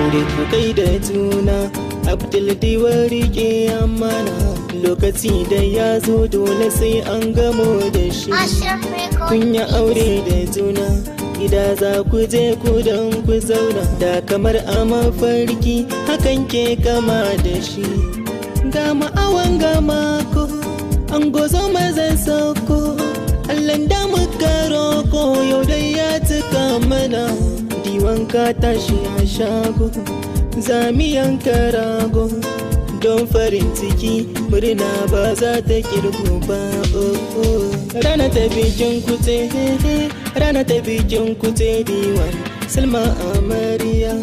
aure kai da juna. Abdul Diwan rike amana, lokaci da ya zo dole sai an gamo da shi. Kun yi aure da juna, gida za ku je ku don ku zauna, da kamar a mafarki hakan ke kama da shi. Ga ma'awan ga mako, an gozo mazan sauko, Allahn da muka roko yau dai ya cika mana. Diwan ka tashi a shago, zamiyan karago, don farin ciki murna ba za ta kirgu ba. Rana ta bikin kute, rana ta bikin kute Diwan, Salma amarya,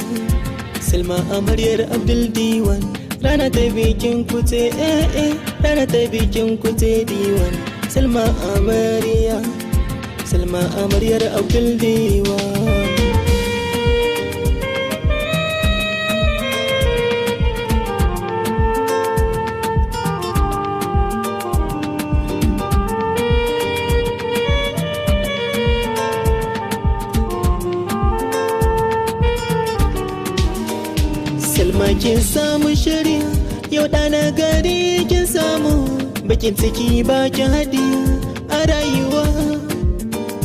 Salma amaryar Abdul Diwan. Rana ta bikin kute, rana ta bikin kute Diwan, Salma amarya, Salma amaryar Abdul Diwan. Salma kin samu shari'a, yau ɗana gari kin samu, bakin ciki bakin hadiya a rayuwa.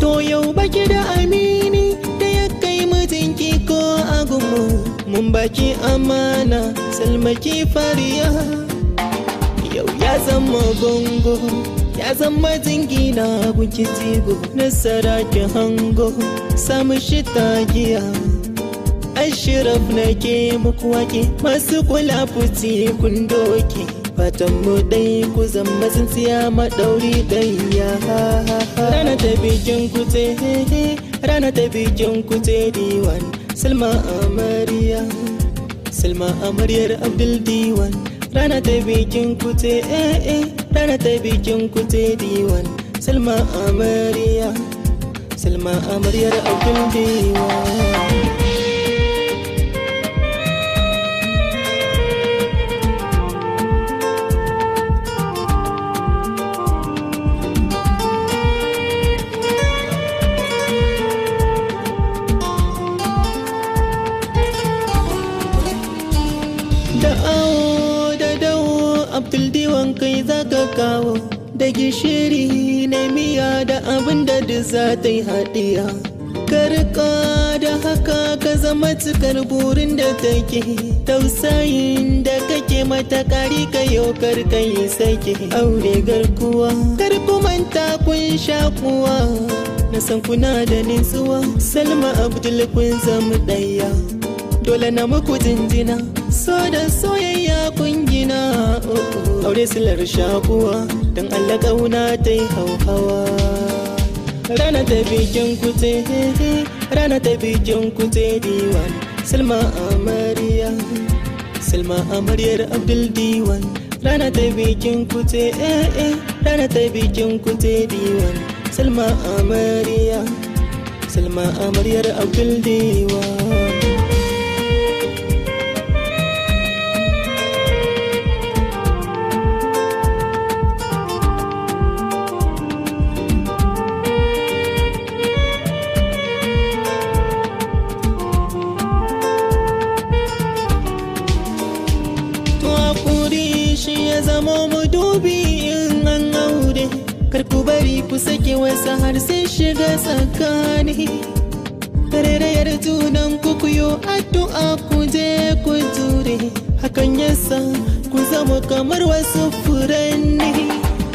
To yau baki da amini da ya kai mutunki ko agunmu, mun baki amana Salma ki fariya. Yau ya zama gongo, ya zama jingina gunki jigo, nasara ki hango, samu shi tagiya. Ashraf nake muku wake, masu kula futi kun doke, fatan mu dai ku zama tsintsiya maɗauri ɗaya. Rana ta bikin kute, rana ta bikin kute Diwan, Salma amarya, Salma amaryar Abdul Diwan. Rana ta bikin kute, rana ta bikin kute Diwan, Salma amarya, Salma amaryar Abdul Diwan. Da awo da dawo Abdul Diwan kai za ka kawo, da gishiri na miya da abin da duk za ta yi haɗiya. Karka da haka ka zama cikar burin da take, tausayin da kake mata kari ka yau karka yi sake. Aure garkuwa, kar ku manta kun shakuwa, na san kuna da nutsuwa, Salma Abdul kun zama ɗaya. Dole na muku jinjina, so da soyayya kun gina. Aure silar shakuwa, don Allah ƙauna ta yi hauhawa. Rana ta bikin kute, rana ta bikin kute Diwan, Salma amarya, Salma amaryar Abdul Diwan. Rana ta bikin kute, rana ta bikin kute Diwan, Salma amarya, Salma amaryar Abdul Diwan. Shi ya zama mu dubi in an aure, kar ku bari ku sake wasu har sai shiga tsakani. Tarairayar junan ku kuyo addu'a ku je ku jure, hakan yasa ku zama kamar wasu furanni.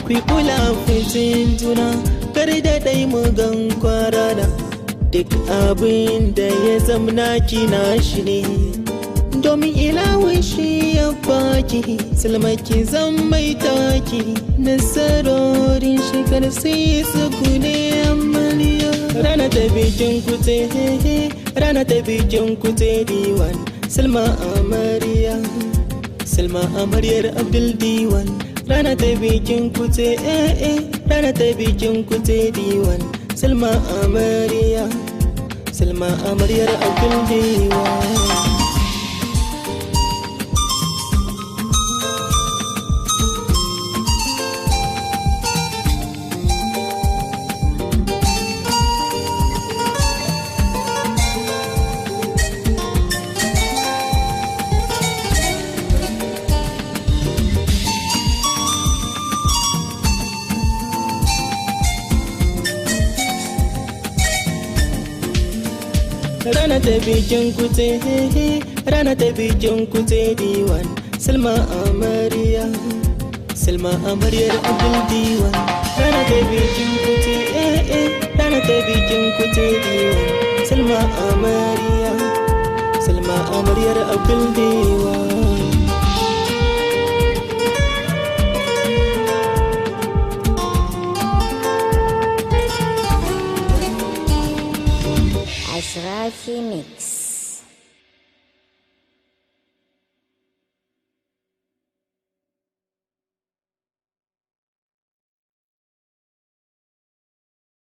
Ku kula fitin juna, kar da dai mu gan kwarana, duk abin da ya zamna kina shi ne, domin ilawun shi ya baki. Salma ki zan mai taki, nasarorin shekar sai su gune amarya. Rana ta bikin kute, rana ta bikin kute Diwan, Salma amarya, Salma amaryar Abdul Diwan. Rana ta bikin kute, rana ta bikin kute Diwan, Salma amarya, Salma amaryar Abdul Diwan. rana ta bikin kute, rana ta bikin kute diwan. Salma amarya, Salma amaryar Abdul Diwan. Rana ta bikin kute, rana ta bikin kute diwan. Salma amarya, Salma amaryar Abdul Diwan. Ashrafi Mix.